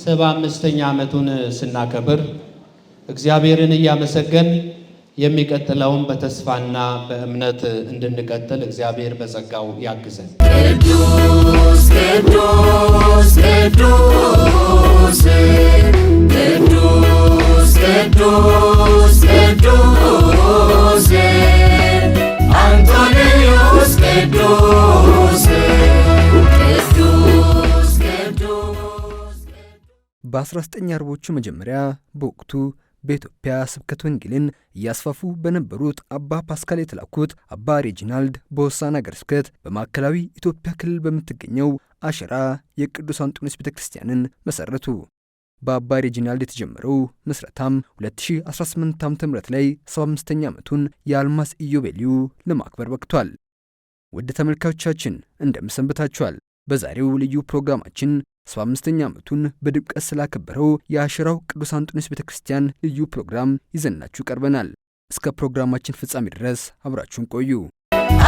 75ኛ ዓመቱን ስናከብር እግዚአብሔርን እያመሰገን የሚቀጥለውን በተስፋና በእምነት እንድንቀጥል እግዚአብሔር በጸጋው ያግዘን። ቅዱስ ቅዱስ ቅዱስ ቅዱስ ቅዱስ ቅዱስ አንቶንዮስ ቅዱስ ቅዱስ ቅዱስ በ1940ዎቹ መጀመሪያ በወቅቱ በኢትዮጵያ ስብከተ ወንጌልን እያስፋፉ በነበሩት አባ ፓስካል የተላኩት አባ ሬጂናልድ በሆሳዕና ሀገረ ስብከት በማዕከላዊ ኢትዮጵያ ክልል በምትገኘው አሸራ የቅዱስ አንጦንዮስ ቤተክርስቲያንን መሰረቱ። በአባ ሬጂናልድ የተጀመረው ምስረታም 2018 ዓ.ም ላይ 75ኛ ዓመቱን የአልማዝ ኢዮቤልዩ ለማክበር በቅቷል። ውድ ተመልካቾቻችን እንደምን ሰንብታችኋል? በዛሬው ልዩ ፕሮግራማችን 75ኛ ዓመቱን በድምቀት ስላከበረው የአሸራው ቅዱስ አንጦንዮስ ቤተክርስቲያን ልዩ ፕሮግራም ይዘናችሁ ቀርበናል። እስከ ፕሮግራማችን ፍጻሜ ድረስ አብራችሁን ቆዩ።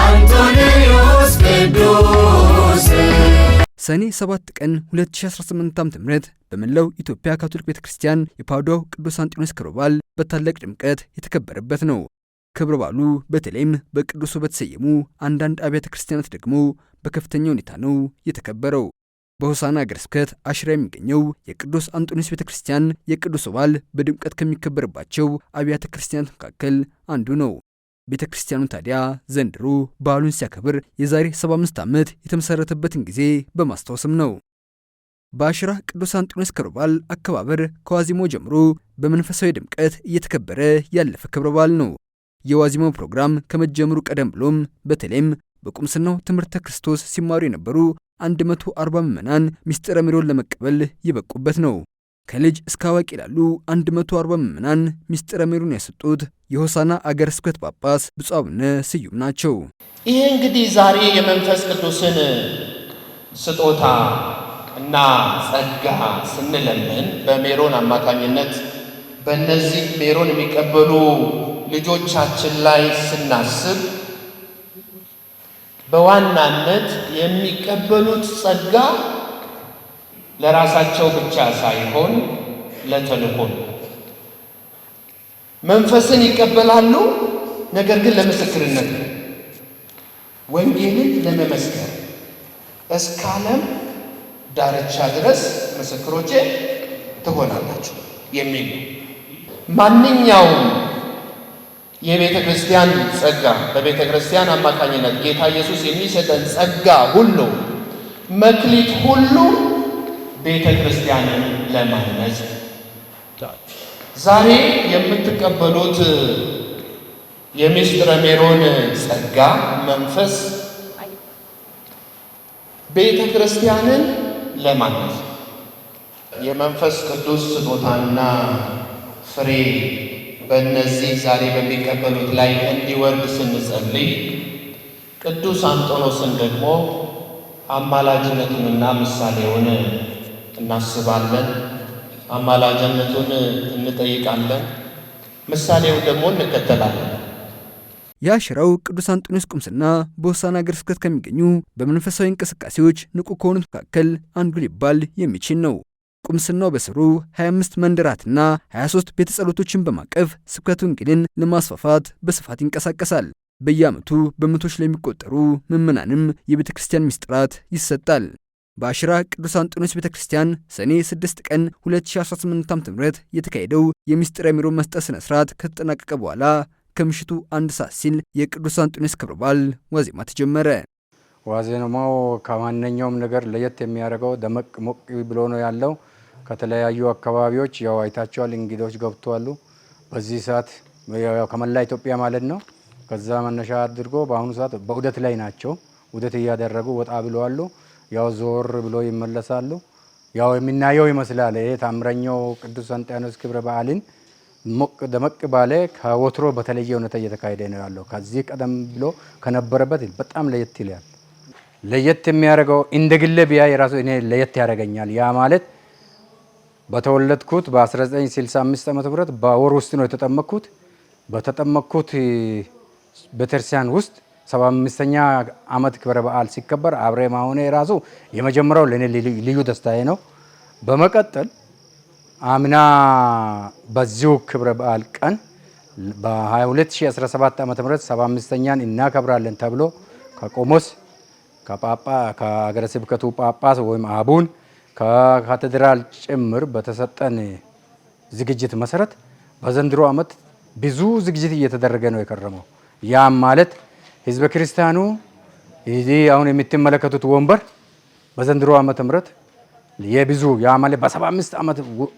አንጦንዮስ ቅዱስ ሰኔ 7 ቀን 2018 ዓ.ም በመላው ኢትዮጵያ ካቶሊክ ቤተክርስቲያን የፓዱአው ቅዱስ አንጦንዮስ ክብረ በዓል በታላቅ ድምቀት የተከበረበት ነው። ክብረ በዓሉ በተለይም በቅዱሱ በተሰየሙ አንዳንድ አብያተ ክርስቲያናት ደግሞ በከፍተኛ ሁኔታ ነው የተከበረው። በሆሳዕና ሀገረ ስብከት አሽራ የሚገኘው የቅዱስ አንጦንዮስ ቤተክርስቲያን የቅዱስ በዓል በድምቀት ከሚከበርባቸው አብያተ ክርስቲያናት መካከል አንዱ ነው። ቤተክርስቲያኑ ታዲያ ዘንድሮ በዓሉን ሲያከብር የዛሬ 75 ዓመት የተመሰረተበትን ጊዜ በማስታወስም ነው። በአሽራ ቅዱስ አንጦንዮስ ክብረ በዓል አከባበር ከዋዜማው ጀምሮ በመንፈሳዊ ድምቀት እየተከበረ ያለፈ ክብረ በዓል ነው። የዋዜማው ፕሮግራም ከመጀመሩ ቀደም ብሎም በተለይም በቁምስናው ትምህርተ ክርስቶስ ሲማሩ የነበሩ 140 ምዕመናን ምስጢረ ሜሮን ለመቀበል የበቁበት ነው። ከልጅ እስከ አዋቂ ላሉ 140 ምዕመናን ምስጢረ ሜሮን ያሰጡት የሆሳዕና አገረ ስብከት ጳጳስ ብፁዕ አቡነ ስዩም ናቸው። ይህ እንግዲህ ዛሬ የመንፈስ ቅዱስን ስጦታ እና ጸጋ ስንለምን በሜሮን አማካኝነት በእነዚህ ሜሮን የሚቀበሉ ልጆቻችን ላይ ስናስብ በዋናነት የሚቀበሉት ጸጋ ለራሳቸው ብቻ ሳይሆን ለተልእኮ ነው። መንፈስን ይቀበላሉ፣ ነገር ግን ለምስክርነት ነው። ወንጌልን ለመመስከር እስከ ዓለም ዳርቻ ድረስ ምስክሮቼ ትሆናላችሁ የሚል ነው። ማንኛውም የቤተ ክርስቲያን ጸጋ በቤተ ክርስቲያን አማካኝነት ጌታ ኢየሱስ የሚሰጠን ጸጋ ሁሉ መክሊት ሁሉ ቤተ ክርስቲያንን ለማነጽ ዛሬ የምትቀበሉት የምስጢረ ሜሮን ጸጋ መንፈስ ቤተ ክርስቲያንን ለማነጽ የመንፈስ ቅዱስ ስጦታና ፍሬ በእነዚህ ዛሬ በሚቀበሉት ላይ እንዲወርድ ስንጸልይ ቅዱስ አንጦንዮስን ደግሞ አማላጅነቱንና ምሳሌውን እናስባለን። አማላጅነቱን እንጠይቃለን፣ ምሳሌውን ደግሞ እንከተላለን። የአሽራው ቅዱስ አንጦንዮስ ቁምስና በሆሳዕና ሀገረ ስብከት ከሚገኙ በመንፈሳዊ እንቅስቃሴዎች ንቁ ከሆኑት መካከል አንዱ ሊባል የሚችል ነው። ቁምስናው በስሩ 25 መንደራትና 23 ቤተ ጸሎቶችን በማቀፍ ስብከተ ወንጌልን ለማስፋፋት በስፋት ይንቀሳቀሳል። በየዓመቱ በመቶዎች ለሚቆጠሩ ምዕመናንም የቤተ ክርስቲያን ምስጢራት ይሰጣል። በአሽራ ቅዱስ አንጦንዮስ ቤተ ክርስቲያን ሰኔ 6 ቀን 2018 ዓ.ም የተካሄደው የምስጢረ ሜሮን መስጠት ስነ ስርዓት ከተጠናቀቀ በኋላ ከምሽቱ 1 ሰዓት ሲል የቅዱስ አንጦንዮስ ክብረ በዓል ዋዜማ ተጀመረ። ዋዜማው ከማንኛውም ነገር ለየት የሚያደርገው ደመቅ ሞቅ ብሎ ነው ያለው። ከተለያዩ አካባቢዎች ያው አይታቸዋል፣ እንግዶች ገብተዋል። በዚህ ሰዓት ከመላ ኢትዮጵያ ማለት ነው። ከዛ መነሻ አድርጎ በአሁኑ ሰዓት በዑደት ላይ ናቸው። ዑደት እያደረጉ ወጣ ብለዋል። ያው ዞር ብሎ ይመለሳሉ። ያው የሚናየው ይመስላል። ይሄ ታምረኛው ቅዱስ አንጦንዮስ ክብረ በዓልን ሞቅ ደመቅ ባለ ከወትሮ በተለየ ሁኔታ እየተካሄደ ነው ያለው። ከዚህ ቀደም ብሎ ከነበረበት በጣም ለየት ይላል። ለየት የሚያደርገው እንደ ግለ ቢያ የራሱ እኔ ለየት ያደርገኛል። ያ ማለት በተወለድኩት በ1965 ዓመተ ምህረት በወር ውስጥ ነው የተጠመቅኩት። በተጠመቅኩት ቤተክርስቲያን ውስጥ 75ኛ ዓመት ክብረ በዓል ሲከበር አብሬ ማሆኔ ራሱ የመጀመሪያው ለኔ ልዩ ደስታዬ ነው። በመቀጠል አምና በዚሁ ክብረ በዓል ቀን በ2017 ዓ.ም 75ኛን እናከብራለን ተብሎ ከቆሞስ ከሀገረ ስብከቱ ጳጳስ ወይም አቡን ከካቴድራል ጭምር በተሰጠን ዝግጅት መሰረት በዘንድሮ ዓመት ብዙ ዝግጅት እየተደረገ ነው የከረመው። ያም ማለት ህዝበ ክርስቲያኑ እዚህ አሁን የምትመለከቱት ወንበር በዘንድሮ ዓመተ ምህረት የብዙ ያ ማለት በ75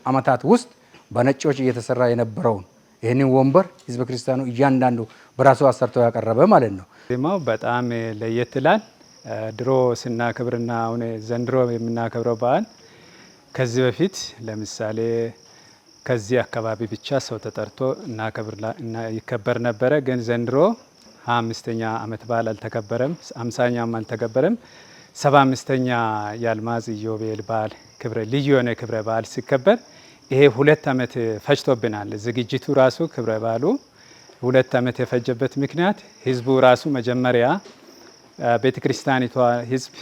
ዓመታት ውስጥ በነጮች እየተሰራ የነበረውን ይህንን ወንበር ህዝበ ክርስቲያኑ እያንዳንዱ በራሱ አሰርቶ ያቀረበ ማለት ነው። ዜማው በጣም ለየት ይላል። ድሮ ስናከብርና አሁን ዘንድሮ የምናከብረው በዓል ከዚህ በፊት ለምሳሌ ከዚህ አካባቢ ብቻ ሰው ተጠርቶ ይከበር ነበረ። ግን ዘንድሮ 25ኛ ዓመት በዓል አልተከበረም፣ 50ኛም አልተከበረም። 75ኛ የአልማዝ ኢዮቤል በዓል ልዩ የሆነ ክብረ በዓል ሲከበር ይሄ 2 ዓመት ፈጅቶብናል። ዝግጅቱ ራሱ ክብረ በዓሉ 2 ዓመት የፈጀበት ምክንያት ህዝቡ ራሱ መጀመሪያ ቤተ ክርስቲያኒቷ ህዝብ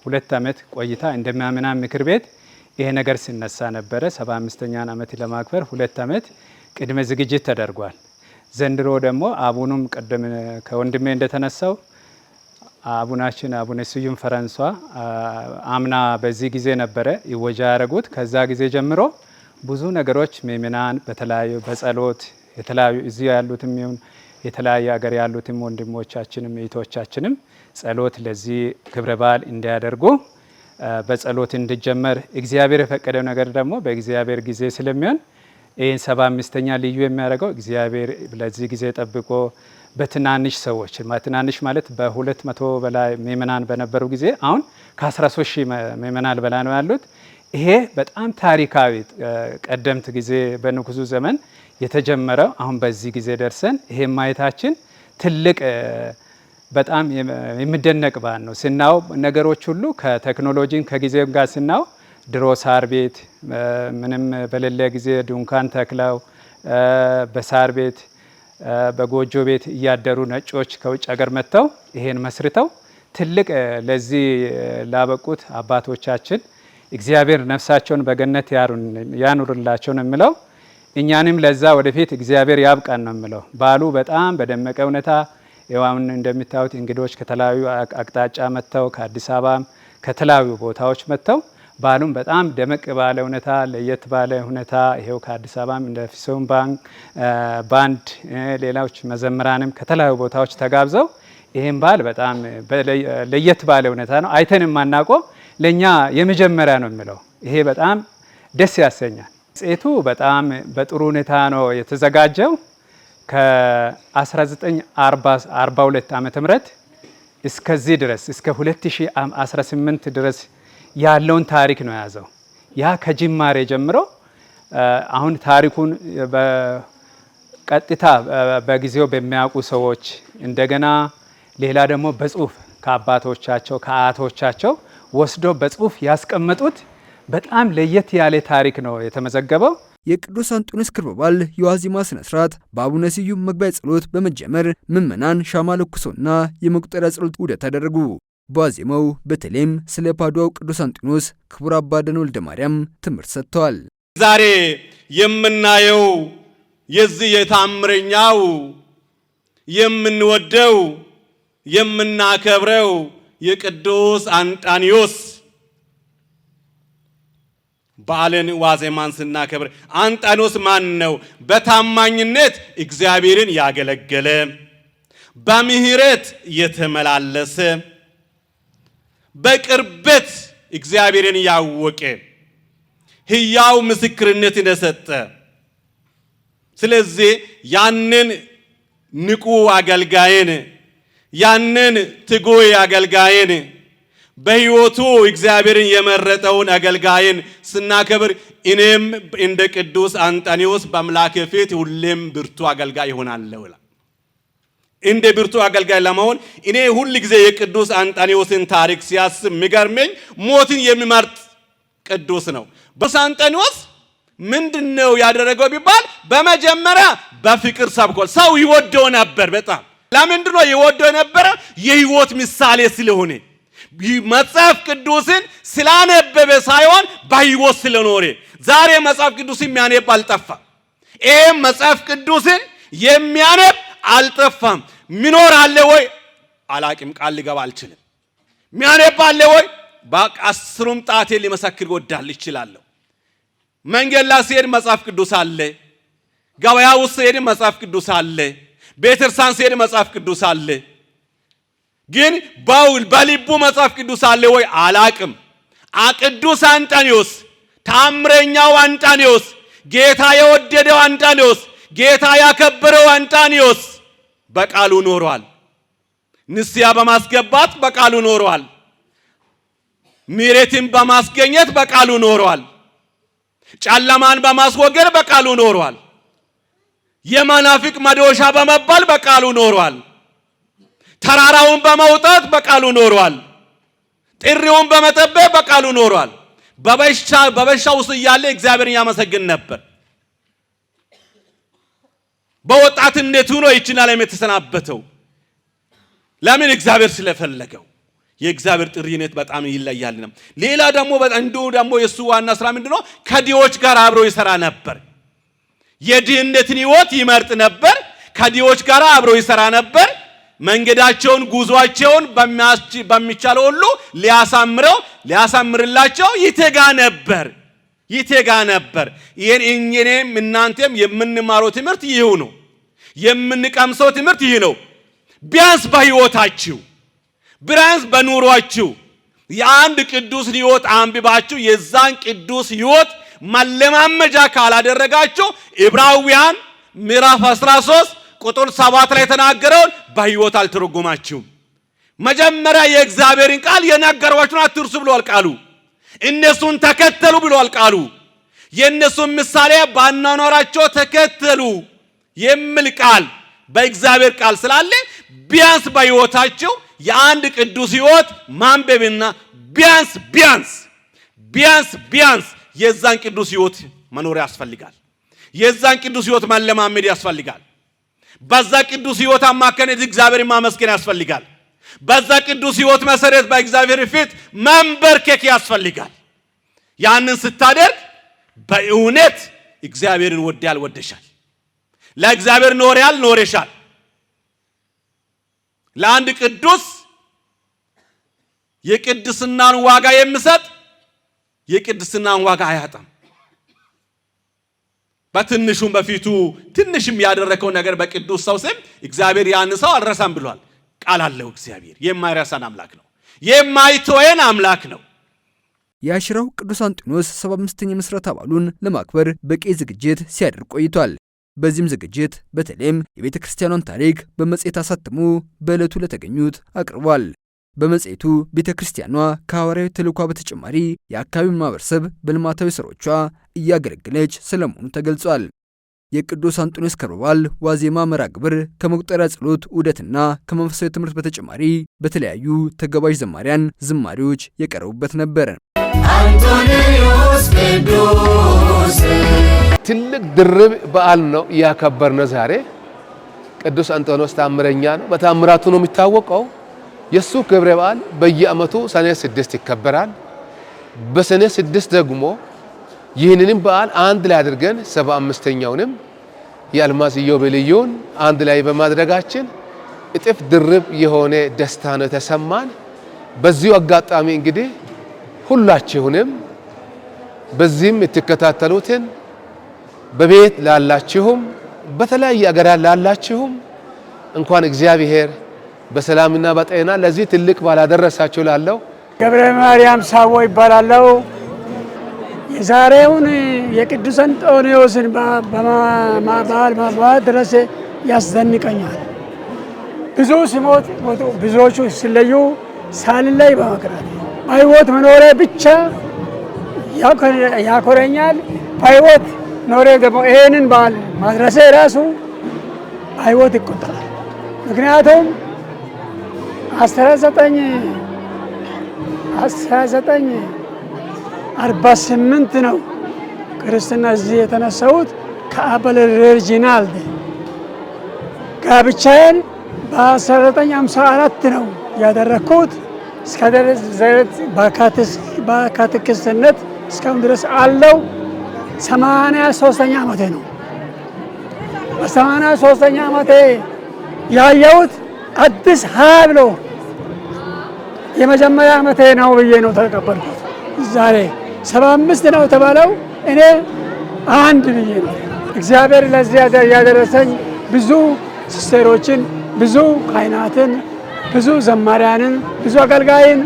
2 ዓመት ቆይታ እንደሚያምናን ምክር ቤት ይሄ ነገር ሲነሳ ነበረ። 75ኛን ዓመት ለማክበር 2 ዓመት ቅድመ ዝግጅት ተደርጓል። ዘንድሮ ደግሞ አቡኑም ቀደም ከወንድሜ እንደተነሳው አቡናችን አቡነ ስዩም ፈረንሷ አምና በዚህ ጊዜ ነበረ ይወጃ ያደረጉት። ከዛ ጊዜ ጀምሮ ብዙ ነገሮች ምእመናን በተለያዩ በጸሎት የተለያዩ እዚህ ያሉትም ይሁን የተለያየ ሀገር ያሉትም ወንድሞቻችንም እህቶቻችንም ጸሎት ለዚህ ክብረ በዓል እንዲያደርጉ በጸሎት እንዲጀመር እግዚአብሔር የፈቀደው ነገር ደግሞ በእግዚአብሔር ጊዜ ስለሚሆን ይህን 75ኛ ልዩ የሚያደርገው እግዚአብሔር ለዚህ ጊዜ ጠብቆ በትናንሽ ሰዎች ትናንሽ ማለት በ200 በላይ ምእመናን በነበሩ ጊዜ አሁን ከ13 ሺህ ምእመናን በላይ ነው ያሉት። ይሄ በጣም ታሪካዊ ቀደምት ጊዜ በንጉሱ ዘመን የተጀመረው አሁን በዚህ ጊዜ ደርሰን ይሄ ማየታችን ትልቅ በጣም የሚደነቅ በዓል ነው። ስናው ነገሮች ሁሉ ከቴክኖሎጂን ከጊዜው ጋር ስናው ድሮ ሳር ቤት ምንም በሌለ ጊዜ ድንኳን ተክለው በሳር ቤት በጎጆ ቤት እያደሩ ነጮች ከውጭ ሀገር መጥተው ይሄን መስርተው ትልቅ ለዚህ ላበቁት አባቶቻችን እግዚአብሔር ነፍሳቸውን በገነት ያኑርላቸው ነው የምለው። እኛንም ለዛ ወደፊት እግዚአብሔር ያብቃን ነው የምለው። በዓሉ በጣም በደመቀ ሁኔታ አሁን እንደምታዩት እንግዶች ከተለያዩ አቅጣጫ መጥተው ከአዲስ አበባም ከተለያዩ ቦታዎች መጥተው በዓሉም በጣም ደመቅ ባለ ሁኔታ ለየት ባለ ሁኔታ ይሄው ከአዲስ አበባም እንደ ፊሶን ባንድ ሌሎች መዘምራንም ከተለያዩ ቦታዎች ተጋብዘው ይሄን በዓል በጣም ለየት ባለ ሁኔታ ነው አይተንም ማናውቀው ለኛ የመጀመሪያ ነው የምለው። ይሄ በጣም ደስ ያሰኛል። ጽቱ በጣም በጥሩ ሁኔታ ነው የተዘጋጀው። ከ1942 ዓመተ ምህረት እስከዚህ ድረስ እስከ 2018 ድረስ ያለውን ታሪክ ነው የያዘው። ያ ከጅማሬ ጀምሮ አሁን ታሪኩን በቀጥታ በጊዜው በሚያውቁ ሰዎች እንደገና ሌላ ደግሞ በጽሁፍ ከአባቶቻቸው ከአያቶቻቸው ወስዶ በጽሁፍ ያስቀመጡት በጣም ለየት ያለ ታሪክ ነው የተመዘገበው። የቅዱስ አንጦንዮስ ክብረ በዓል የዋዜማ ስነ ስርዓት በአቡነ ስዩም መግቢያ ጸሎት በመጀመር ምዕመናን ሻማ ለኩሰውና የመቁጠሪያ ጸሎት ውደት አደረጉ። በዋዜማው በተለይም ስለ ፓዱዋው ቅዱስ አንጦንዮስ ክቡር አባ ደነ ወልደ ማርያም ትምህርት ሰጥተዋል። ዛሬ የምናየው የዚህ የታምረኛው የምንወደው የምናከብረው የቅዱስ አንጦንዮስ በዓልን ዋዜማን ስናከብር አንጦንዮስ ማን ነው? በታማኝነት እግዚአብሔርን ያገለገለ በምህረት የተመላለሰ በቅርበት እግዚአብሔርን ያወቀ ሕያው ምስክርነት እንደሰጠ። ስለዚህ ያንን ንቁ አገልጋይን ያንን ትጉህ አገልጋይን በሕይወቱ እግዚአብሔርን የመረጠውን አገልጋይን ስናከብር እኔም እንደ ቅዱስ አንጦንዮስ በአምላኬ ፊት ሁሌም ብርቱ አገልጋይ ይሆናለሁ። እንደ ብርቱ አገልጋይ ለመሆን እኔ ሁሉ ጊዜ የቅዱስ አንጦንዮስን ታሪክ ሲያስብ የሚገርመኝ ሞትን የሚመርጥ ቅዱስ ነው። ቅዱስ አንጦንዮስ ምንድነው ያደረገው ቢባል በመጀመሪያ በፍቅር ሰብኮ ሰው ይወደው ነበር። በጣም ለምንድነው ይወደው ነበር? የሕይወት ምሳሌ ስለሆነ መጽሐፍ ቅዱስን ስላነበበ ሳይሆን በሕይወት ስለኖረ። ዛሬ መጽሐፍ ቅዱስን የሚያነብ አልጠፋም። ይሄም መጽሐፍ ቅዱስን የሚያነብ አልጠፋም። ሚኖር አለ ወይ አላቅም፣ ቃል ልገባ አልችልም። የሚያነብ አለ ወይ በአስሩም ጣቴ ሊመሰክር ወዳል ይችላለሁ። መንገድ ላይ ሲሄድ መጽሐፍ ቅዱስ አለ፣ ገበያ ውስጥ ሲሄድ መጽሐፍ ቅዱስ አለ፣ ቤተክርስቲያን ሲሄድ መጽሐፍ ቅዱስ አለ። ግን በልቡ መጽሐፍ ቅዱስ አለ ወይ አላቅም። ቅዱስ አንጣኒዎስ፣ ታምረኛው አንጣኒዎስ፣ ጌታ የወደደው አንጣኒዎስ፣ ጌታ ያከበረው አንጣኒዎስ በቃሉ ኖሯል። ንስያ በማስገባት በቃሉ ኖሯል። ምሕረትን በማስገኘት በቃሉ ኖሯል። ጨለማን በማስወገድ በቃሉ ኖሯል። የመናፍቅ መዶሻ በመባል በቃሉ ኖሯል። ተራራውን በመውጣት በቃሉ ኖሯል። ጥሪውን በመጠበቅ በቃሉ ኖሯል። በበሽታ ውስጥ እያለ እግዚአብሔርን ያመሰግን ነበር። በወጣትነቱ ነው ይህችን ዓለም የተሰናበተው። ለምን? እግዚአብሔር ስለፈለገው። የእግዚአብሔር ጥሪነት በጣም ይለያል ነው። ሌላ ደግሞ እንዲሁ ደግሞ የሱ ዋና ስራ ምንድነው? ከድሆች ጋር አብሮ ይሰራ ነበር። የድህነትን ህይወት ይመርጥ ነበር። ከድሆች ጋር አብሮ ይሰራ ነበር። መንገዳቸውን ጉዟቸውን በሚቻለው ሁሉ ሊያሳምርላቸው ይተጋ ነበር። ይሄን እኛም እናንተም የምንማረው ትምህርት ይህ ነው። የምንቀምሰው ትምህርት ይህ ነው። ቢያንስ በህይወታችሁ ቢያንስ በኑሯችሁ የአንድ ቅዱስ ህይወት አንብባችሁ የዛን ቅዱስ ህይወት መለማመጃ ካላደረጋችሁ ዕብራውያን ምዕራፍ 13 ቁጥር 7 ላይ የተናገረውን በህይወት አልተረጎማችሁም። መጀመሪያ የእግዚአብሔርን ቃል የነገሯችሁን አትርሱ ብሏል ቃሉ። እነሱን ተከተሉ ብሏል ቃሉ። የእነሱን ምሳሌ ባናኖራቸው ተከተሉ የሚል ቃል በእግዚአብሔር ቃል ስላለ ቢያንስ በህይወታችሁ የአንድ ቅዱስ ህይወት ማንበብና ቢያንስ የዛን ቅዱስ ህይወት መኖር ያስፈልጋል። የዛን ቅዱስ ህይወት መለማመድ ያስፈልጋል። በዛ ቅዱስ ህይወት አማካኝነት እግዚአብሔር ማመስገን ያስፈልጋል። በዛ ቅዱስ ህይወት መሰረት በእግዚአብሔር ፊት መንበርከክ ያስፈልጋል። ያንን ስታደርግ በእውነት እግዚአብሔርን ወደሻል። ለእግዚአብሔር ኖረሻል። ለአንድ ቅዱስ የቅድስናን ዋጋ የሚሰጥ የቅድስናን ዋጋ አያጣም። በትንሹም በፊቱ ትንሽም ያደረከው ነገር በቅዱስ ሰው ስም እግዚአብሔር ያን ሰው አልረሳም ብሏል። ቃል አለው። እግዚአብሔር የማይረሳን አምላክ ነው። የማይተወን አምላክ ነው። የአሽራው ቅዱስ አንጦንዮስ 75ኛ የምስረታ በዓሉን ለማክበር በቂ ዝግጅት ሲያደርግ ቆይቷል። በዚህም ዝግጅት በተለይም የቤተ ክርስቲያኗን ታሪክ በመጽሔት አሳትሞ በዕለቱ ለተገኙት አቅርቧል። በመጽሔቱ ቤተ ክርስቲያኗ ከሐዋርያዊ ተልእኳ በተጨማሪ የአካባቢውን ማህበረሰብ በልማታዊ ስራዎቿ እያገለገለች ስለመሆኑ ተገልጿል። የቅዱስ አንጦንዮስ ክብረ በዓል ዋዜማ መርሐ ግብር ከመቁጠሪያ ጸሎት ዑደትና ከመንፈሳዊ ትምህርት በተጨማሪ በተለያዩ ተጋባዥ ዘማሪያን ዝማሬዎች የቀረቡበት ነበር። አንጦንዮስ ቅዱስ ትልቅ ድርብ በዓል ነው ያከበርነው ዛሬ። ቅዱስ አንጦንዮስ ታምረኛ ነው። በታምራቱ ነው የሚታወቀው። የሱ ክብረ በዓል በየዓመቱ ሰኔ 6 ይከበራል። በሰኔ 6 ደግሞ ይህንንም በዓል አንድ ላይ አድርገን 75ኛውንም የአልማዝ ኢዮቤልዩን አንድ ላይ በማድረጋችን እጥፍ ድርብ የሆነ ደስታ ነው የተሰማን። በዚሁ አጋጣሚ እንግዲህ ሁላችሁንም በዚህም የምትከታተሉትን በቤት ላላችሁም በተለያየ አገራት ላላችሁም እንኳን እግዚአብሔር በሰላምና በጤና ለዚህ ትልቅ በዓል አደረሳችሁ። ላለው ገብረ ማርያም ሳቦ ይባላለው። የዛሬውን የቅዱስ አንጦንዮስን በዓል ማድረስ ያስደንቀኛል። ብዙ ሲሞት ብዙዎቹ ሲለዩ ሳልለይ በመቅረት በሕይወት መኖሬ ብቻ ያኮረኛል። በሕይወት ኖሬ ደግሞ ይሄንን በዓል ማድረሴ ራሱ በሕይወት ይቆጠራል። ምክንያቱም 1948 ነው ክርስትና እዚህ የተነሳሁት። ከአበል ሬጂናል ጋብቻዬን በ1954 ነው ያደረኩት። እስከ ደረጃ በካቴኪስትነት እስካሁን ድረስ አለው። 83ኛ ዓመቴ ነው። በ83ኛ ዓመቴ ያየሁት አዲስ ብሎ የመጀመሪያ ዓመቴ ነው ብዬ ነው ተቀበልኩት። ዛሬ 75 ነው የተባለው እኔ አንድ ብዬ ነው። እግዚአብሔር ለዚህ ያደረሰኝ ብዙ ሲስተሮችን፣ ብዙ ካህናትን፣ ብዙ ዘማሪያንን፣ ብዙ አገልጋይን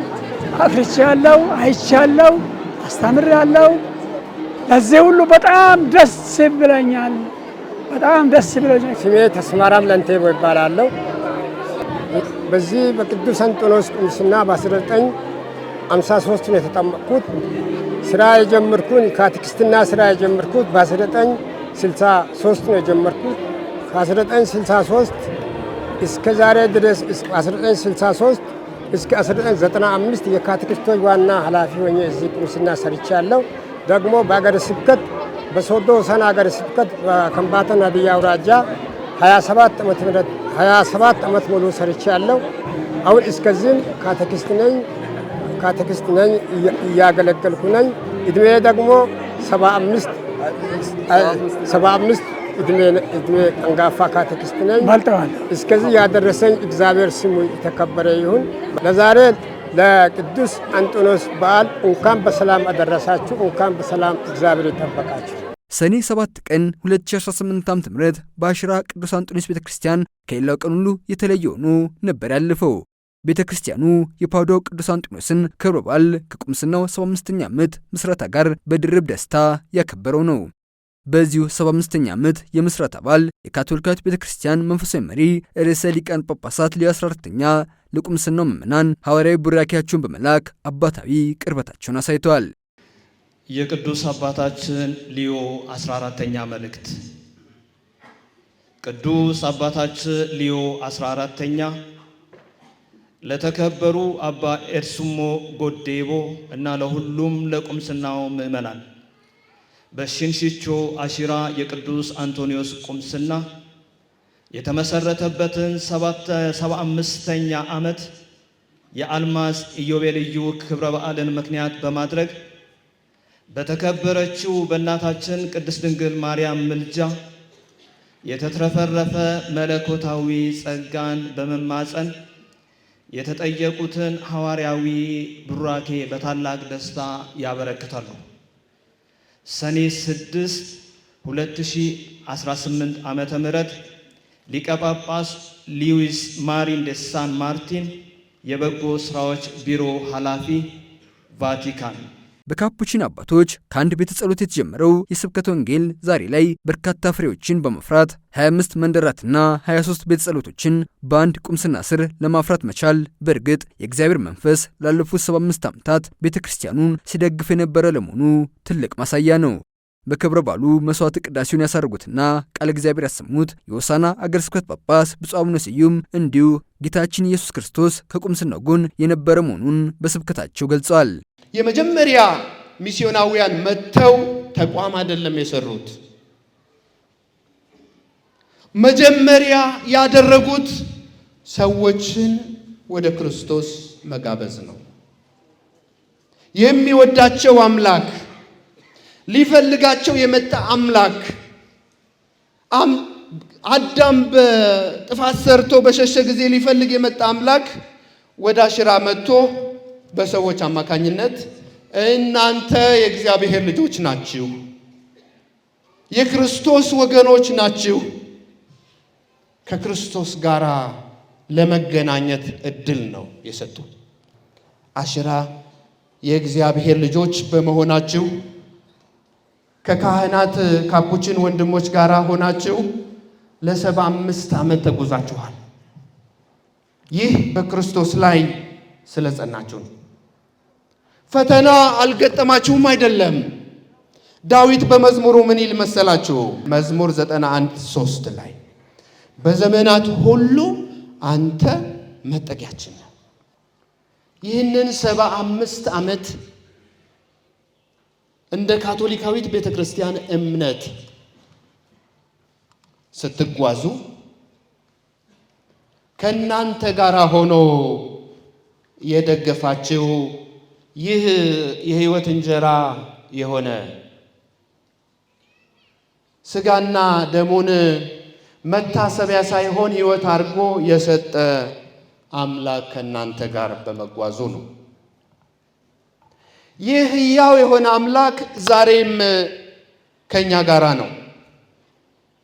አፍርቻለሁ፣ አይቻለሁ፣ አስተምሬያለሁ። ለዚህ ሁሉ በጣም ደስ ብለኛል። በጣም ደስ ብሎኛል። ስሜ ተስማራም ለንቴቦ ይባላለሁ። በዚህ በቅዱስ አንጦንዮስ ቁምስና በ1953 ነው የተጠመቅኩት። ስራ የጀመርኩት ካቴኪስትና ስራ የጀመርኩት በ1963 ነው የጀመርኩት። ከ1963 እስከ ዛሬ ድረስ 1963 እስከ 1995 የካቴኪስቶች ዋና ኃላፊ ሆኜ እዚህ ቁምስና ሰርቻለሁ። ደግሞ በአገረ ስብከት በሶዶ ሆሳዕና ሀገረ ስብከት በከምባታ ሀዲያ አውራጃ 27 ዓመት ሙሉ ሰርቻለሁ። አሁን እስከዚህም ካቴኪስት ነኝ እያገለገልኩ ነኝ። እድሜ ደግሞ 75 እድሜ አንጋፋ ካቴኪስት ነኝ። እስከዚህ ያደረሰኝ እግዚአብሔር ስሙ የተከበረ ይሁን። ለዛሬ ለቅዱስ አንጦንዮስ በዓል እንኳን በሰላም አደረሳችሁ፣ እንኳን በሰላም እግዚአብሔር ይጠበቃችሁ። ሰኔ 7 ቀን 2018 ዓ.ም በአሽራ ቅዱስ አንጦንዮስ ቤተክርስቲያን ከሌላው ቀን ሁሉ የተለየ ሆኖ ነበር ያለፈው። ቤተክርስቲያኑ የፓውዲያው ቅዱስ አንጦንዮስን ክብረ በዓል ከቁምስናው 75ኛ ዓመት ምስረታ ጋር በድርብ ደስታ ያከበረው ነው። በዚሁ 75ኛ ዓመት የምስረታ በዓል የካቶሊካዊት ቤተክርስቲያን መንፈሳዊ መሪ ርዕሰ ሊቃነ ጳጳሳት ሊዮ 14ኛ ለቁምስናው ምዕመናን ሐዋርያዊ ቡራኪያቸውን በመላክ አባታዊ ቅርበታቸውን አሳይተዋል። የቅዱስ አባታችን ሊዮ 14ኛ መልእክት። ቅዱስ አባታችን ሊዮ 14ኛ ለተከበሩ አባ ኤርሱሞ ጎዴቦ እና ለሁሉም ለቁምስናው ምዕመናን በሽንሽቾ አሽራ የቅዱስ አንጦንዮስ ቁምስና የተመሰረተበትን 75ኛ ዓመት የአልማዝ ኢዮቤልዩ ክብረ በዓልን ምክንያት በማድረግ በተከበረችው በእናታችን ቅድስት ድንግል ማርያም ምልጃ የተትረፈረፈ መለኮታዊ ጸጋን በመማፀን የተጠየቁትን ሐዋርያዊ ቡራኬ በታላቅ ደስታ ያበረክታሉ። ሰኔ 6 2018 ዓመተ ምህረት ሊቀ ጳጳስ ሉዊስ ማሪን ደ ሳን ማርቲን የበጎ ስራዎች ቢሮ ኃላፊ ቫቲካን። በካፑቺን አባቶች ከአንድ ቤተ ጸሎት የተጀመረው የስብከተ ወንጌል ዛሬ ላይ በርካታ ፍሬዎችን በመፍራት 25 መንደራትና 23 ቤተ ጸሎቶችን በአንድ ቁምስና ስር ለማፍራት መቻል በእርግጥ የእግዚአብሔር መንፈስ ላለፉት 75 ዓመታት ቤተ ክርስቲያኑን ሲደግፍ የነበረ ለመሆኑ ትልቅ ማሳያ ነው። በክብረ በዓሉ መስዋዕት ቅዳሴውን ያሳርጉትና ቃለ እግዚአብሔር ያሰሙት የሆሳዕና አገረ ስብከት ጳጳስ ብፁዕ አቡነ ስዩም እንዲሁ ጌታችን ኢየሱስ ክርስቶስ ከቁምስናው ጎን የነበረ መሆኑን በስብከታቸው ገልጸዋል። የመጀመሪያ ሚስዮናውያን መጥተው ተቋም አይደለም የሰሩት። መጀመሪያ ያደረጉት ሰዎችን ወደ ክርስቶስ መጋበዝ ነው። የሚወዳቸው አምላክ፣ ሊፈልጋቸው የመጣ አምላክ፣ አዳም በጥፋት ሰርቶ በሸሸ ጊዜ ሊፈልግ የመጣ አምላክ ወደ አሽራ መጥቶ በሰዎች አማካኝነት እናንተ የእግዚአብሔር ልጆች ናችሁ፣ የክርስቶስ ወገኖች ናችሁ፣ ከክርስቶስ ጋር ለመገናኘት እድል ነው የሰጡ። አሽራ የእግዚአብሔር ልጆች በመሆናችሁ ከካህናት ካፑቺን ወንድሞች ጋር ሆናችሁ ለ75 ዓመት ተጉዛችኋል። ይህ በክርስቶስ ላይ ስለጸናችሁ ነው። ፈተና አልገጠማችሁም አይደለም። ዳዊት በመዝሙሩ ምን ይል መሰላችሁ? መዝሙር 91:3 ላይ በዘመናት ሁሉ አንተ መጠጊያችን ነህ። ይህንን 75 ዓመት እንደ ካቶሊካዊት ቤተክርስቲያን እምነት ስትጓዙ ከእናንተ ጋር ሆኖ የደገፋችሁ ይህ የሕይወት እንጀራ የሆነ ሥጋና ደሙን መታሰቢያ ሳይሆን ሕይወት አድርጎ የሰጠ አምላክ ከእናንተ ጋር በመጓዙ ነው። ይህ ሕያው የሆነ አምላክ ዛሬም ከእኛ ጋር ነው።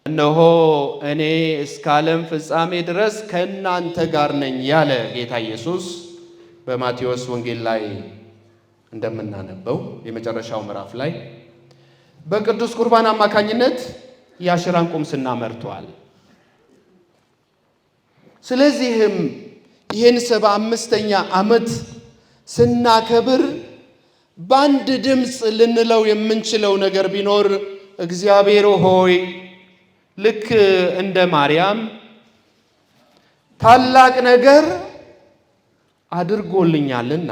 እነሆ እኔ እስከ ዓለም ፍጻሜ ድረስ ከእናንተ ጋር ነኝ ያለ ጌታ ኢየሱስ በማቴዎስ ወንጌል ላይ እንደምናነበው የመጨረሻው ምዕራፍ ላይ በቅዱስ ቁርባን አማካኝነት የአሽራን ቁምስና መርቷል። ስለዚህም ይህን 75ኛ ዓመት ስናከብር በአንድ ድምፅ ልንለው የምንችለው ነገር ቢኖር እግዚአብሔር ሆይ ልክ እንደ ማርያም ታላቅ ነገር አድርጎልኛልና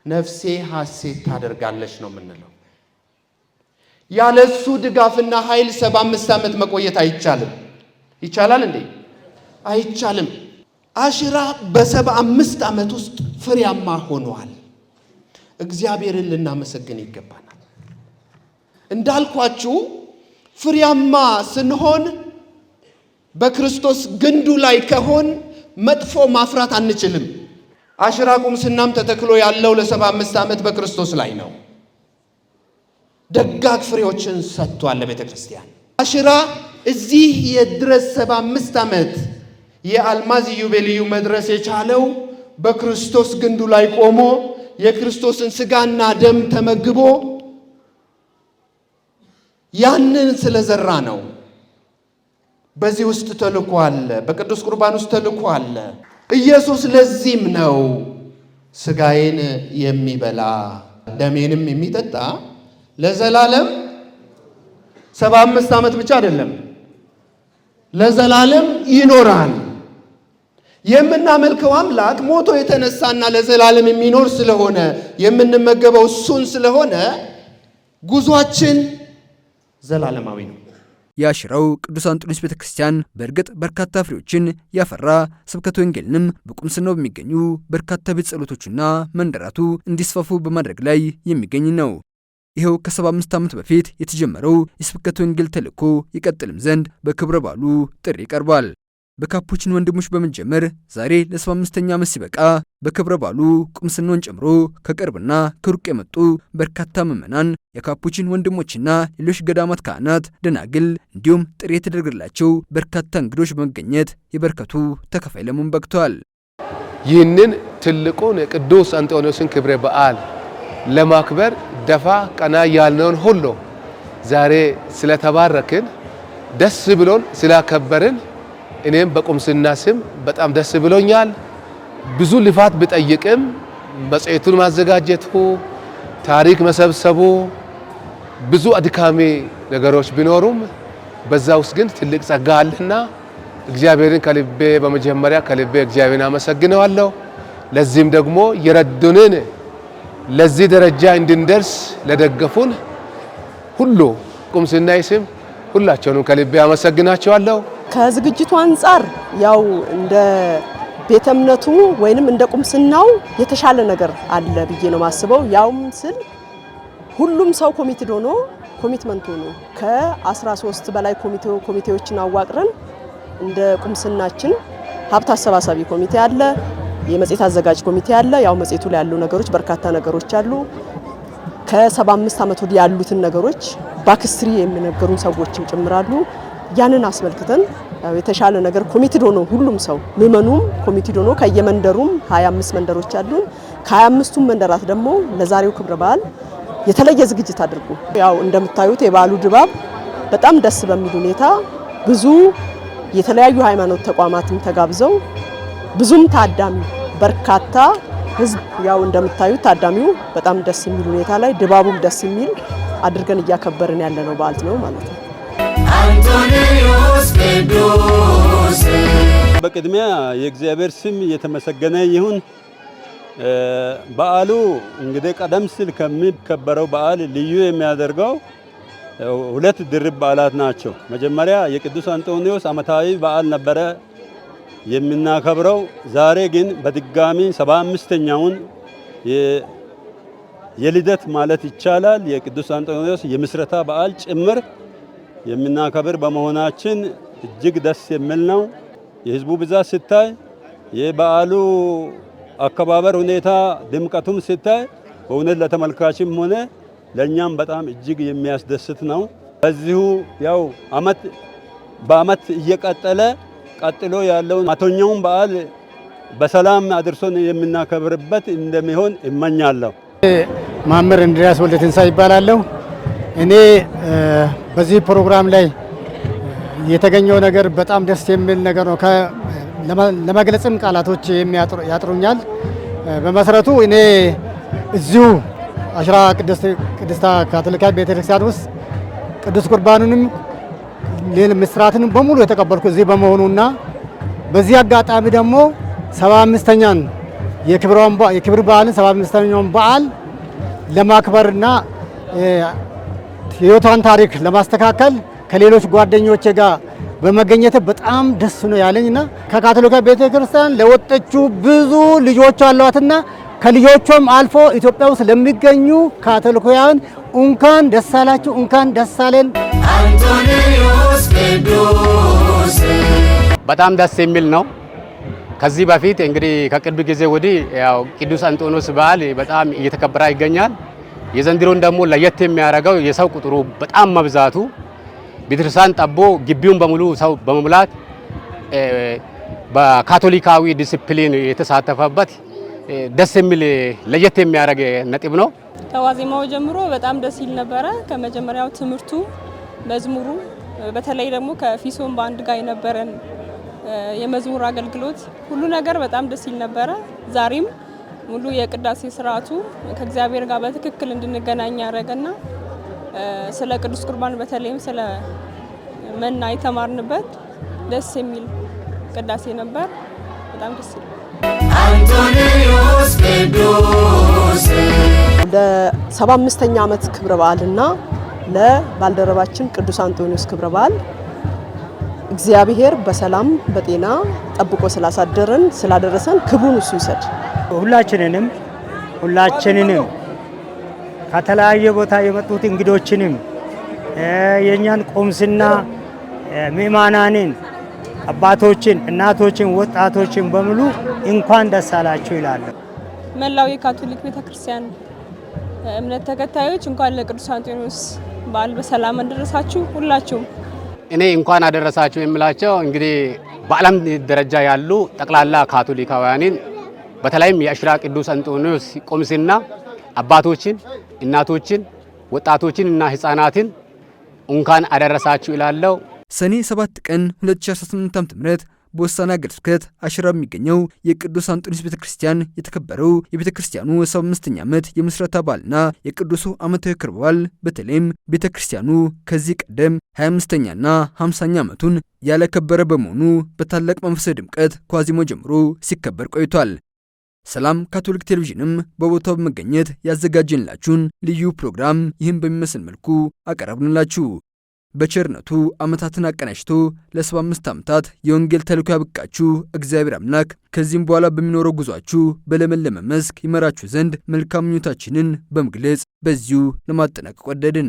ነፍሴ ሐሴት ታደርጋለች ነው የምንለው። ያለሱ ድጋፍና ኃይል 75 ዓመት መቆየት አይቻልም። ይቻላል እንዴ? አይቻልም። አሽራ በ75 ዓመት ውስጥ ፍሬያማ ሆኗል። እግዚአብሔርን ልናመሰግን ይገባናል። እንዳልኳችሁ ፍሬያማ ስንሆን በክርስቶስ ግንዱ ላይ ከሆን መጥፎ ማፍራት አንችልም። አሽራ ቁምስናም ተተክሎ ያለው ለ75 ዓመት በክርስቶስ ላይ ነው። ደጋግ ፍሬዎችን ሰጥቷል ለቤተ ክርስቲያን። አሽራ እዚህ የድረስ 75 ዓመት የአልማዝ ኢዮቤልዩ መድረስ የቻለው በክርስቶስ ግንዱ ላይ ቆሞ የክርስቶስን ሥጋና ደም ተመግቦ ያንን ስለዘራ ነው። በዚህ ውስጥ ተልኮ አለ። በቅዱስ ቁርባን ውስጥ ተልኮ አለ። ኢየሱስ ለዚህም ነው ሥጋዬን የሚበላ ደሜንም የሚጠጣ ለዘላለም 75 ዓመት ብቻ አይደለም፣ ለዘላለም ይኖራል። የምናመልከው አምላክ ሞቶ የተነሳና ለዘላለም የሚኖር ስለሆነ የምንመገበው እሱን ስለሆነ ጉዟችን ዘላለማዊ ነው። የአሽራው ቅዱስ አንጦንዮስ ቤተክርስቲያን በእርግጥ በርካታ ፍሬዎችን ያፈራ ስብከተ ወንጌልንም በቁምስናው በሚገኙ በርካታ ቤተ ጸሎቶችና መንደራቱ እንዲስፋፉ በማድረግ ላይ የሚገኝ ነው። ይኸው ከ75 ዓመት በፊት የተጀመረው የስብከተ ወንጌል ተልእኮ ይቀጥልም ዘንድ በክብረ በዓሉ ጥሪ ቀርቧል። በካፑቺን ወንድሞች በመጀመር ዛሬ ለ75ኛ ዓመት ሲበቃ በክብረ በዓሉ ቁምስናውን ጨምሮ ከቅርብና ከሩቅ የመጡ በርካታ ምዕመናን፣ የካፑቺን ወንድሞችና ሌሎች ገዳማት ካህናት፣ ደናግል እንዲሁም ጥሪ የተደረገላቸው በርካታ እንግዶች በመገኘት የበረከቱ ተካፋይ ለመሆን በቅተዋል። ይህንን ትልቁን የቅዱስ አንጦንዮስን ክብረ በዓል ለማክበር ደፋ ቀና ያልነውን ሁሉ ዛሬ ስለተባረክን ደስ ብሎን ስላከበርን እኔም በቁምስና ስም በጣም ደስ ብሎኛል። ብዙ ልፋት ቢጠይቅም መጽሔቱን ማዘጋጀቱ፣ ታሪክ መሰብሰቡ ብዙ አድካሚ ነገሮች ቢኖሩም በዛ ውስጥ ግን ትልቅ ጸጋ አለና እግዚአብሔርን ከልቤ በመጀመሪያ ከልቤ እግዚአብሔርን አመሰግነዋለሁ። ለዚህም ደግሞ የረዱንን ለዚህ ደረጃ እንድንደርስ ለደገፉን ሁሉ ቁምስናዬ ስም ሁላቸውንም ከልቤ አመሰግናቸዋለሁ። ከዝግጅቱ አንጻር ያው እንደ ቤተ እምነቱ ወይንም እንደ ቁምስናው የተሻለ ነገር አለ ብዬ ነው ማስበው። ያውም ስል ሁሉም ሰው ኮሚትመንት ሆኖ ከ13 በላይ ኮሚቴዎችን አዋቅረን እንደ ቁምስናችን ሀብት አሰባሳቢ ኮሚቴ አለ፣ የመጽሔት አዘጋጅ ኮሚቴ አለ። ያው መጽሔቱ ላይ ያሉ ነገሮች በርካታ ነገሮች አሉ። ከ75 ዓመት ወዲህ ያሉትን ነገሮች ባክስትሪ የሚነገሩን ሰዎችም ጭምራሉ። ያንን አስመልክተን የተሻለ ነገር ኮሚቴ ሆኖ ሁሉም ሰው ምዕመኑም ኮሚቴ ሆኖ ከየመንደሩም 25 መንደሮች አሉን። ከ25ቱም መንደራት ደግሞ ለዛሬው ክብረ በዓል የተለየ ዝግጅት አድርጉ። ያው እንደምታዩት የበዓሉ ድባብ በጣም ደስ በሚል ሁኔታ ብዙ የተለያዩ ሃይማኖት ተቋማትም ተጋብዘው ብዙም ታዳሚ በርካታ ህዝብ ያው እንደምታዩት ታዳሚው በጣም ደስ የሚል ሁኔታ ላይ ድባቡም ደስ የሚል አድርገን እያከበርን ያለነው በዓል ነው ማለት ነው። አንጦንዮስ ቅዱስ በቅድሚያ የእግዚአብሔር ስም የተመሰገነ ይሁን። በዓሉ እንግዲህ ቀደም ሲል ከሚከበረው በዓል ልዩ የሚያደርገው ሁለት ድርብ በዓላት ናቸው። መጀመሪያ የቅዱስ አንጦንዮስ ዓመታዊ በዓል ነበረ። የምናከብረው። ዛሬ ግን በድጋሚ 75ኛውን የልደት ማለት ይቻላል የቅዱስ አንጦንዮስ የምስረታ በዓል ጭምር የምናከብር በመሆናችን እጅግ ደስ የሚል ነው። የህዝቡ ብዛት ሲታይ፣ የበዓሉ አከባበር ሁኔታ ድምቀቱም ሲታይ በእውነት ለተመልካችም ሆነ ለእኛም በጣም እጅግ የሚያስደስት ነው። በዚሁ ያው በአመት እየቀጠለ ቀጥሎ ያለውን 100ኛውን በዓል በሰላም አድርሶን የምናከብርበት እንደሚሆን እመኛለሁ። መምህር እንድሪያስ ወልደትንሳኤ ይባላለሁ። እኔ በዚህ ፕሮግራም ላይ የተገኘው ነገር በጣም ደስ የሚል ነገር ነው። ለመግለጽም ቃላቶች ያጥሩኛል። በመሰረቱ እኔ እዚሁ አሽራ ቅድስት ካቶሊካዊት ቤተክርስቲያን ውስጥ ቅዱስ ቁርባኑንም ምስራትንም በሙሉ የተቀበልኩ እዚህ በመሆኑና በዚህ አጋጣሚ ደግሞ 75ኛን የክብር በዓልን 75ኛውን በዓል ለማክበርና የህይወቷን ታሪክ ለማስተካከል ከሌሎች ጓደኞቼ ጋር በመገኘት በጣም ደስ ነው ያለኝና ከካቶሊካዊት ቤተክርስቲያን ለወጣችው ብዙ ልጆች አሏትና ከልጆቿም አልፎ ኢትዮጵያ ውስጥ ለሚገኙ ካቶሊካውያን እንኳን ደስ አላችሁ፣ እንኳን ደስ አለን። አንጦንዮስ ቅዱስ በጣም ደስ የሚል ነው። ከዚህ በፊት እንግዲህ ከቅርብ ጊዜ ወዲህ ያው ቅዱስ አንጦንዮስ በዓል በጣም እየተከበረ ይገኛል። የዘንድሮን ደግሞ ለየት የሚያደርገው የሰው ቁጥሩ በጣም መብዛቱ ቤተክርስቲያን ጠቦ ግቢውን በሙሉ ሰው በመሙላት በካቶሊካዊ ዲሲፕሊን የተሳተፈበት ደስ የሚል ለየት የሚያደርግ ነጥብ ነው። ከዋዜማው ጀምሮ በጣም ደስ ይል ነበረ። ከመጀመሪያው ትምህርቱ፣ መዝሙሩ፣ በተለይ ደግሞ ከፊሶን ባንድ ጋር የነበረን የመዝሙር አገልግሎት ሁሉ ነገር በጣም ደስ ይል ነበረ። ዛሬም ሙሉ የቅዳሴ ስርዓቱ ከእግዚአብሔር ጋር በትክክል እንድንገናኝ ያደረገና ስለ ቅዱስ ቁርባን በተለይም ስለ መና የተማርንበት ደስ የሚል ቅዳሴ ነበር። በጣም ደስ ይላል። አንጦንዮስ ቅዱስ ለ75ኛ ዓመት ክብረ በዓልና ለባልደረባችን ቅዱስ አንጦንዮስ ክብረ በዓል እግዚአብሔር በሰላም በጤና ጠብቆ ስላሳደረን ስላደረሰን ክብሩን እሱ ይሰድ። ሁላችንንም ከተለያየ ቦታ የመጡት እንግዶችንም የኛን ቆምስና ምእማናንን፣ አባቶችን፣ እናቶችን፣ ወጣቶችን በሙሉ እንኳን ደስ አላችሁ ይላል። መላው የካቶሊክ ቤተክርስቲያን እምነት ተከታዮች እንኳን ለቅዱስ አንጦንዮስ በዓል በሰላም አደረሳችሁ። ሁላችሁም እኔ እንኳን አደረሳችሁ የምላቸው እንግዲህ በዓለም ደረጃ ያሉ ጠቅላላ ካቶሊካውያንን በተለይም የአሽራ ቅዱስ አንጦንዮስ ቆምስና አባቶችን፣ እናቶችን፣ ወጣቶችን እና ህፃናትን እንኳን አደረሳችሁ ይላለው። ሰኔ 7 ቀን 2018 ዓ.ም በሆሳዕና ሀገረ ስብከት አሽራ የሚገኘው የቅዱስ አንጦንዮስ ቤተክርስቲያን የተከበረው የቤተክርስቲያኑ 75ኛ ዓመት የምስረታ በዓልና የቅዱሱ ዓመታዊ ክብረ በዓል በተለይም ቤተክርስቲያኑ ከዚህ ቀደም 25ኛና 50ኛ ዓመቱን ያለከበረ በመሆኑ በታላቅ መንፈሳዊ ድምቀት ከዋዜማው ጀምሮ ሲከበር ቆይቷል። ሰላም ካቶሊክ ቴሌቪዥንም በቦታው በመገኘት ያዘጋጀንላችሁን ልዩ ፕሮግራም ይህን በሚመስል መልኩ አቀረብንላችሁ። በቸርነቱ ዓመታትን አቀናጅቶ ለ75 ዓመታት የወንጌል ተልእኮ ያበቃችሁ እግዚአብሔር አምላክ ከዚህም በኋላ በሚኖረው ጉዟችሁ በለመለመ መስክ ይመራችሁ ዘንድ መልካም ምኞታችንን በመግለጽ በዚሁ ለማጠናቀቅ ወደድን።